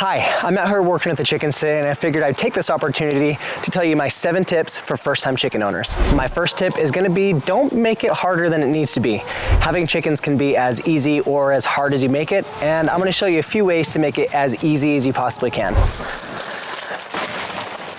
Hi, I'm out here working with the chickens today, and I figured I'd take this opportunity to tell you my 7 tips for first-time chicken owners. My first tip is gonna be, don't make it harder than it needs to be. Having chickens can be as easy or as hard as you make it, and I'm gonna show you a few ways to make it as easy as you possibly can.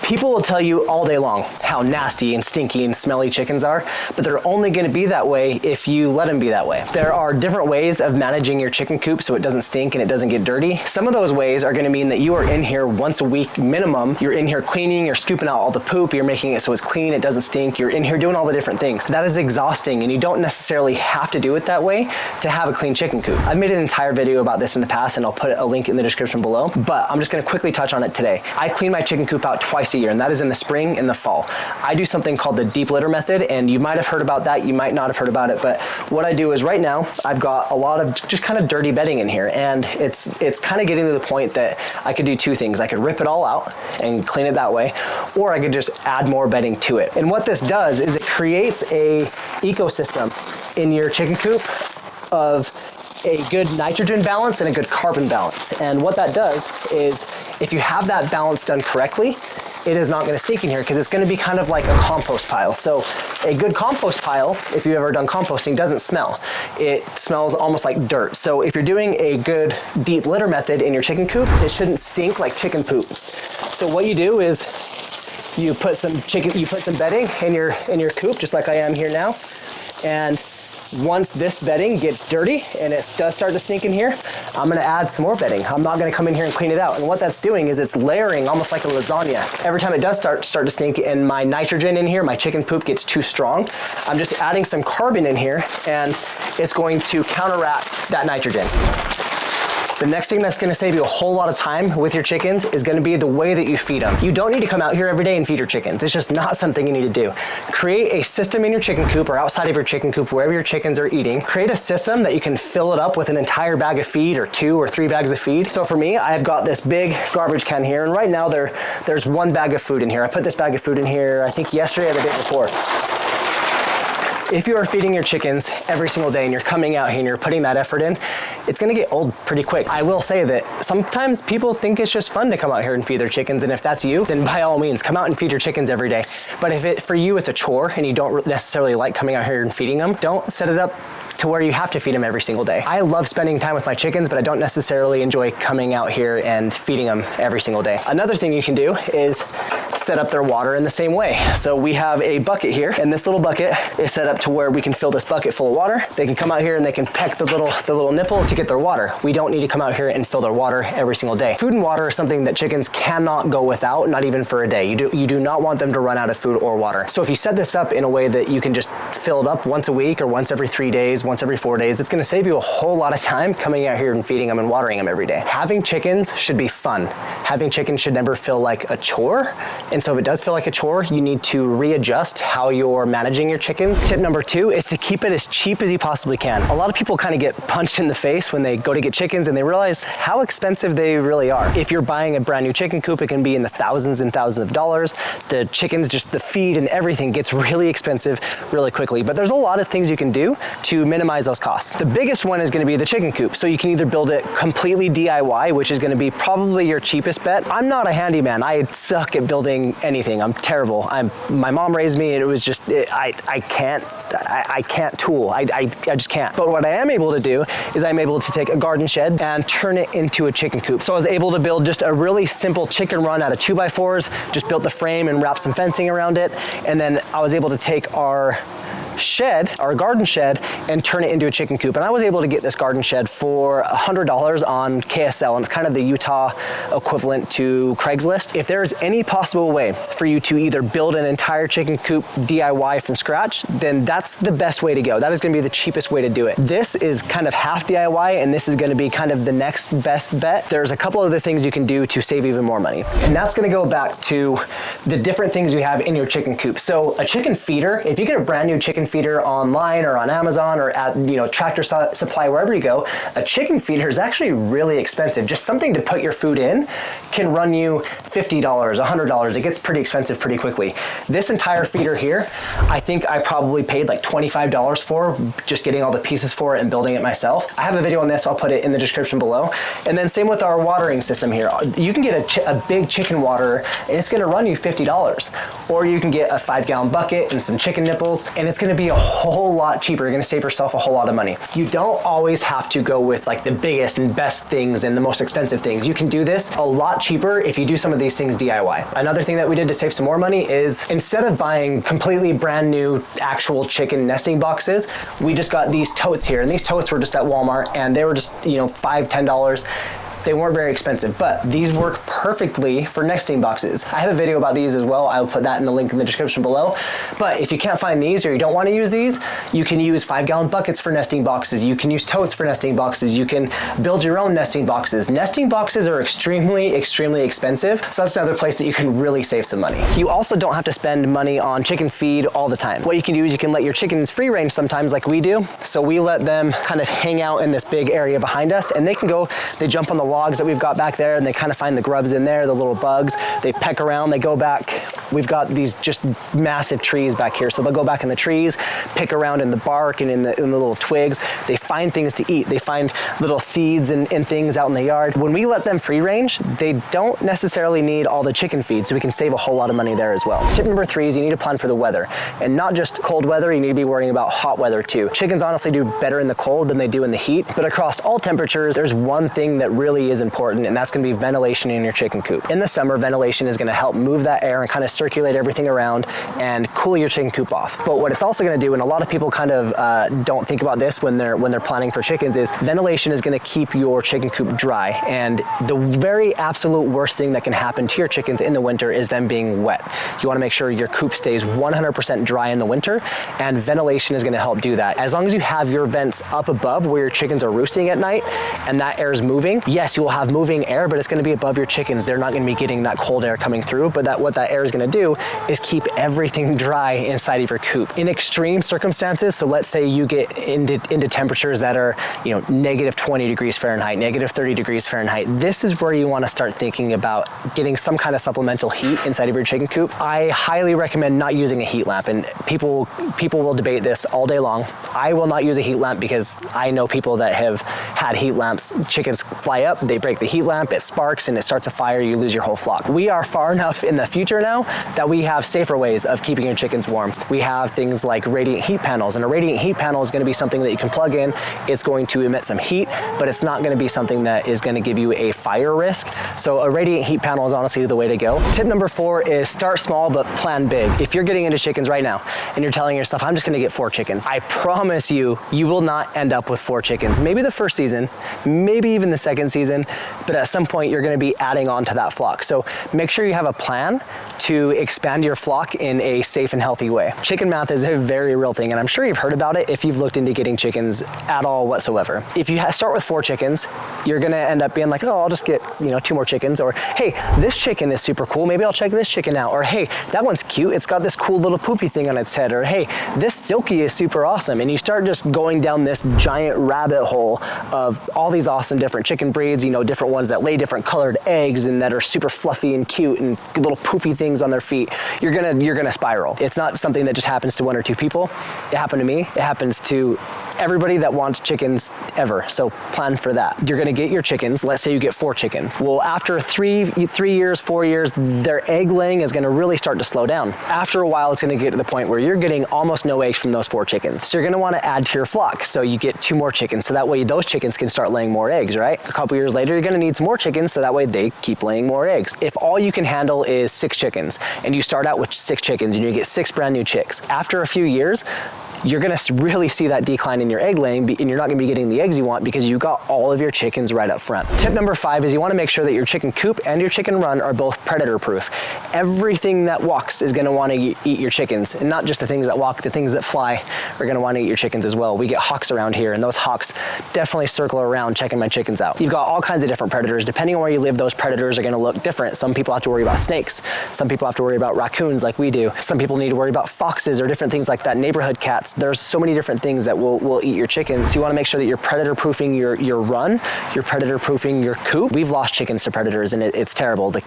People will tell you all day long how nasty and stinky and smelly chickens are, but they're only going to be that way if you let them be that way. There are different ways of managing your chicken coop so it doesn't stink and it doesn't get dirty. Some of those ways are going to mean that you are in here once a week minimum. You're in here cleaning, you're scooping out all the poop, you're making it so it's clean, it doesn't stink, you're in here doing all the different things. That is exhausting, and you don't necessarily have to do it that way to have a clean chicken coop. I've made an entire video about this in the past, and I'll put a link in the description below, but I'm just going to quickly touch on it today. I clean my chicken coop out twice a year, and that is in the spring and the fall. I do something called the deep litter method, and you might have heard about that, you might not have heard about it, but what I do is right now I've got a lot of just kind of dirty bedding in here, and it's kind of getting to the point that I could do two things. I could rip it all out and clean it that way, or I could just add more bedding to it. And what this does is it creates a ecosystem in your chicken coop of a good nitrogen balance and a good carbon balance. And what that does is, if you have that balance done correctly, it is not going to stink in here because it's going to be kind of like a compost pile. So a good compost pile, if you've ever done composting, doesn't smell. It smells almost like dirt. So if you're doing a good deep litter method in your chicken coop, it shouldn't stink like chicken poop. So what you do is you put some bedding in your coop, just like I am here now. And once this bedding gets dirty and it does start to stink in here, I'm gonna add some more bedding. I'm not gonna come in here and clean it out. And what that's doing is it's layering almost like a lasagna. Every time it does start to stink and my nitrogen in here, my chicken poop gets too strong, I'm just adding some carbon in here, and it's going to counteract that nitrogen. The next thing that's gonna save you a whole lot of time with your chickens is gonna be the way that you feed them. You don't need to come out here every day and feed your chickens. It's just not something you need to do. Create a system in your chicken coop or outside of your chicken coop, wherever your chickens are eating. Create a system that you can fill it up with an entire bag of feed or 2 or 3 bags of feed. So for me, I've got this big garbage can here, and right now there's 1 bag of food in here. I put this bag of food in here, I think yesterday or the day before. If you are feeding your chickens every single day and you're coming out here and you're putting that effort in, it's gonna get old pretty quick. I will say that sometimes people think it's just fun to come out here and feed their chickens, and if that's you, then by all means, come out and feed your chickens every day. But if for you it's a chore and you don't necessarily like coming out here and feeding them, don't set it up to where you have to feed them every single day. I love spending time with my chickens, but I don't necessarily enjoy coming out here and feeding them every single day. Another thing you can do is set up their water in the same way. So we have a bucket here, and this little bucket is set up to where we can fill this bucket full of water. They can come out here and they can peck the little nipples to get their water. We don't need to come out here and fill their water every single day. Food and water is something that chickens cannot go without, not even for a day. You do not want them to run out of food or water. So if you set this up in a way that you can just fill it up once a week or once every 3 days, once every 4 days, it's gonna save you a whole lot of time coming out here and feeding them and watering them every day. Having chickens should be fun. Having chickens should never feel like a chore. And so if it does feel like a chore, you need to readjust how you're managing your chickens. Tip number 2 is to keep it as cheap as you possibly can. A lot of people kind of get punched in the face when they go to get chickens and they realize how expensive they really are. If you're buying a brand new chicken coop, it can be in the thousands and thousands of dollars. The chickens, just the feed and everything gets really expensive really quickly. But there's a lot of things you can do to minimize those costs. The biggest one is going to be the chicken coop. So you can either build it completely DIY, which is going to be probably your cheapest bet. I'm not a handyman. I suck at building anything. I'm terrible. My mom raised me, and it was just, I can't tool. I just can't. But what I am able to do is I'm able to take a garden shed and turn it into a chicken coop. So I was able to build just a really simple chicken run out of 2x4s, just built the frame and wrapped some fencing around it. And then I was able to take our garden shed, and turn it into a chicken coop. And I was able to get this garden shed for $100 on KSL, and it's kind of the Utah equivalent to Craigslist. If there's any possible way for you to either build an entire chicken coop DIY from scratch, then that's the best way to go. That is gonna be the cheapest way to do it. This is kind of half DIY, and this is gonna be kind of the next best bet. There's a couple other things you can do to save even more money. And that's gonna go back to the different things you have in your chicken coop. So a chicken feeder, if you get a brand new chicken chicken feeder online or on Amazon or at, you know, Tractor Supply, wherever you go, a chicken feeder is actually really expensive. Just something to put your food in can run you $50, $100. It gets pretty expensive pretty quickly. This entire feeder here, I think I probably paid like $25 for, just getting all the pieces for it and building it myself. I have a video on this, I'll put it in the description below. And then same with our watering system here. You can get a big chicken waterer and it's gonna run you $50. Or you can get a 5-gallon bucket and some chicken nipples and it's gonna be a whole lot cheaper. You're gonna save yourself a whole lot of money. You don't always have to go with like the biggest and best things and the most expensive things. You can do this a lot cheaper if you do some of these things DIY. Another thing that we did to save some more money is instead of buying completely brand new actual chicken nesting boxes, we just got these totes here. And these totes were just at Walmart and they were just, you know, $5, $10. They weren't very expensive, but these work perfectly for nesting boxes. I have a video about these as well. I will put that in the link in the description below. But if you can't find these or you don't want to use these, you can use 5-gallon buckets for nesting boxes. You can use totes for nesting boxes. You can build your own nesting boxes. Nesting boxes are extremely, extremely expensive. So that's another place that you can really save some money. You also don't have to spend money on chicken feed all the time. What you can do is you can let your chickens free range sometimes like we do. So we let them kind of hang out in this big area behind us and they can go, they jump on the logs that we've got back there and they kind of find the grubs in there, the little bugs. They peck around, they go back. We've got these just massive trees back here. So they'll go back in the trees, pick around in the bark and in the little twigs. They find things to eat. They find little seeds and things out in the yard. When we let them free range, they don't necessarily need all the chicken feed, so we can save a whole lot of money there as well. Tip number 3 is you need to plan for the weather. And not just cold weather, you need to be worrying about hot weather too. Chickens honestly do better in the cold than they do in the heat, but across all temperatures, there's one thing that really is important, and that's gonna be ventilation in your chicken coop. In the summer, ventilation is gonna help move that air and kind of circulate everything around and cool your chicken coop off. But what it's also gonna do, and a lot of people kind of don't think about this when they're planning for chickens, is ventilation is gonna keep your chicken coop dry. And the very absolute worst thing that can happen to your chickens in the winter is them being wet. You wanna make sure your coop stays 100% dry in the winter, and ventilation is gonna help do that. As long as you have your vents up above where your chickens are roosting at night and that air is moving, yes, you will have moving air, but it's going to be above your chickens. They're not going to be getting that cold air coming through, but what that air is going to do is keep everything dry inside of your coop. In extreme circumstances, so let's say you get into temperatures that are, you know, negative 20 degrees Fahrenheit, negative 30 degrees Fahrenheit, this is where you want to start thinking about getting some kind of supplemental heat inside of your chicken coop. I highly recommend not using a heat lamp, and people will debate this all day long. I will not use a heat lamp because I know people that have had heat lamps. Chickens fly up, they break the heat lamp, it sparks and it starts a fire, you lose your whole flock. We are far enough in the future now that we have safer ways of keeping your chickens warm. We have things like radiant heat panels, and a radiant heat panel is going to be something that you can plug in. It's going to emit some heat, but it's not going to be something that is going to give you a fire risk. So a radiant heat panel is honestly the way to go. Tip number 4 is start small but plan big. If you're getting into chickens right now and you're telling yourself, I'm just going to get 4 chickens, I promise you, you will not end up with 4 chickens. Maybe the first season, maybe even the second season, but at some point you're going to be adding on to that flock. So make sure you have a plan to expand your flock in a safe and healthy way. Chicken math is a very real thing, and I'm sure you've heard about it if you've looked into getting chickens at all whatsoever. If you start with 4 chickens, you're going to end up being like, oh, I'll just get, 2 more chickens, or hey, this chicken is super cool, maybe I'll check this chicken out, or hey, that one's cute, it's got this cool little poopy thing on its head, or hey, this silky is super awesome. And you start just going down this giant rabbit hole of all these awesome different chicken breeds, different ones that lay different colored eggs and that are super fluffy and cute and little poofy things on their feet. You're gonna spiral. It's not something that just happens to 1 or 2 people. It happened to me. It happens to everybody that wants chickens ever. So plan for that. You're gonna get your chickens. Let's say you get 4 chickens. Well, after 3 years, 4 years, their egg laying is gonna really start to slow down. After a while, it's gonna get to the point where you're getting almost no eggs from those 4 chickens. So you're gonna wanna add to your flock. So you get 2 more chickens. So that way those chickens can start laying more eggs, right? A couple years later, you're gonna need some more chickens. So that way they keep laying more eggs. If all you can handle is 6 chickens and you start out with 6 chickens and you get 6 brand new chicks, after a few years, you're gonna really see that decline in your egg laying, and you're not gonna be getting the eggs you want because you got all of your chickens right up front. Tip number 5 is you wanna make sure that your chicken coop and your chicken run are both predator proof. Everything that walks is gonna wanna eat your chickens, and not just the things that walk, the things that fly are gonna wanna eat your chickens as well. We get hawks around here, and those hawks definitely circle around checking my chickens out. You've got all kinds of different predators. Depending on where you live, those predators are gonna look different. Some people have to worry about snakes. Some people have to worry about raccoons like we do. Some people need to worry about foxes or different things like that, neighborhood cats. There's so many different things that will eat your chickens. So you wanna make sure that you're predator proofing your run, you're predator proofing your coop. We've lost chickens to predators and it's terrible. The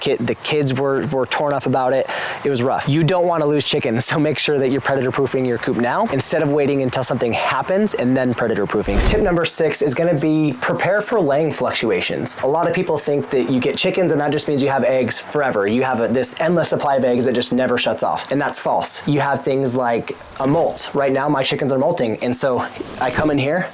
kids were torn up about it. It was rough. You don't wanna lose chickens, so make sure that you're predator proofing your coop now instead of waiting until something happens and then predator proofing. Tip number 6 is gonna be prepare for laying fluctuations. A lot of people think that you get chickens and that just means you have eggs forever. You have this endless supply of eggs that just never shuts off, and that's false. You have things like a molt. Right now my chickens are molting, and so I come in here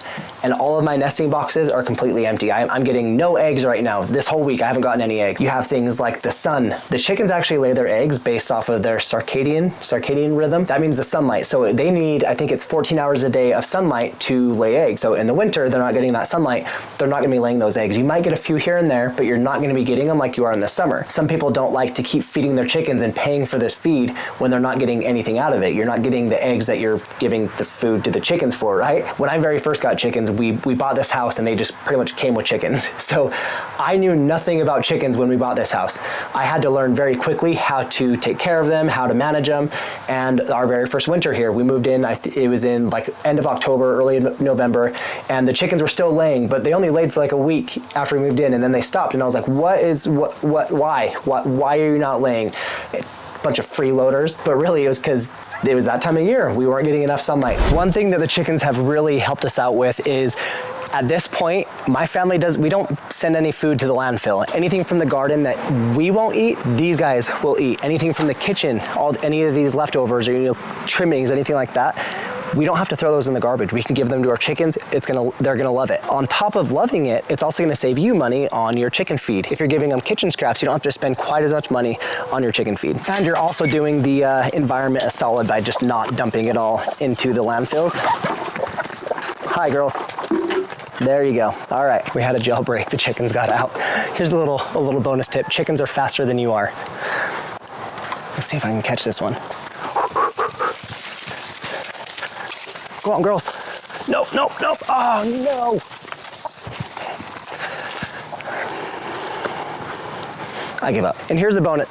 and all of my nesting boxes are completely empty. I'm getting no eggs right now. This whole week I haven't gotten any eggs. You have things like the sun. The chickens actually lay their eggs based off of their circadian rhythm. That means the sunlight. So they need, I think it's 14 hours a day of sunlight to lay eggs. So in the winter, they're not getting that sunlight. They're not gonna be laying those eggs. You might get a few here and there, but you're not gonna be getting them like you are in the summer. Some people don't like to keep feeding their chickens and paying for this feed when they're not getting anything out of it. You're not getting the eggs that you're giving the food to the chickens for, right? When I very first got chickens, we bought this house and they just pretty much came with chickens. So I knew nothing about chickens when we bought this house. I had to learn very quickly how to take care of them, how to manage them. And our very first winter here, we moved in, it was in like end of October, early November, and the chickens were still laying, but they only laid for like a week after we moved in, and then they stopped. And I was like, why are you not laying? A bunch of freeloaders, but really it was because it was that time of year. We weren't getting enough sunlight. One thing that the chickens have really helped us out with is at this point, my family we don't send any food to the landfill. Anything from the garden that we won't eat, these guys will eat. Anything from the kitchen, any of these leftovers or trimmings, anything like that, we don't have to throw those in the garbage. We can give them to our chickens. They're gonna love it. On top of loving it, it's also gonna save you money on your chicken feed. If you're giving them kitchen scraps, you don't have to spend quite as much money on your chicken feed. And you're also doing the environment a solid by just not dumping it all into the landfills. Hi, girls. There you go. All right, we had a jailbreak. The chickens got out. Here's a little bonus tip. Chickens are faster than you are. Let's see if I can catch this one. Go on, girls. Nope. Oh, no. I give up. And here's a bonus.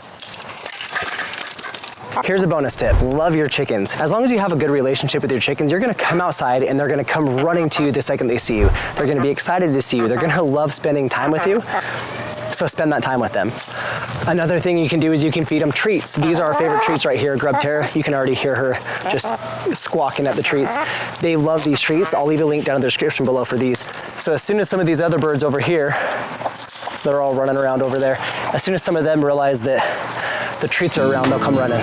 Here's a bonus tip. Love your chickens. As long as you have a good relationship with your chickens, you're gonna come outside and they're gonna come running to you the second they see you. They're gonna be excited to see you. They're gonna love spending time with you. So spend that time with them. Another thing you can do is you can feed them treats. These are our favorite treats right here, Grub Terra. You can already hear her just squawking at the treats. They love these treats. I'll leave a link down in the description below for these. So as soon as some of these other birds over here, they're all running around over there, as soon as some of them realize that the treats are around, they'll come running.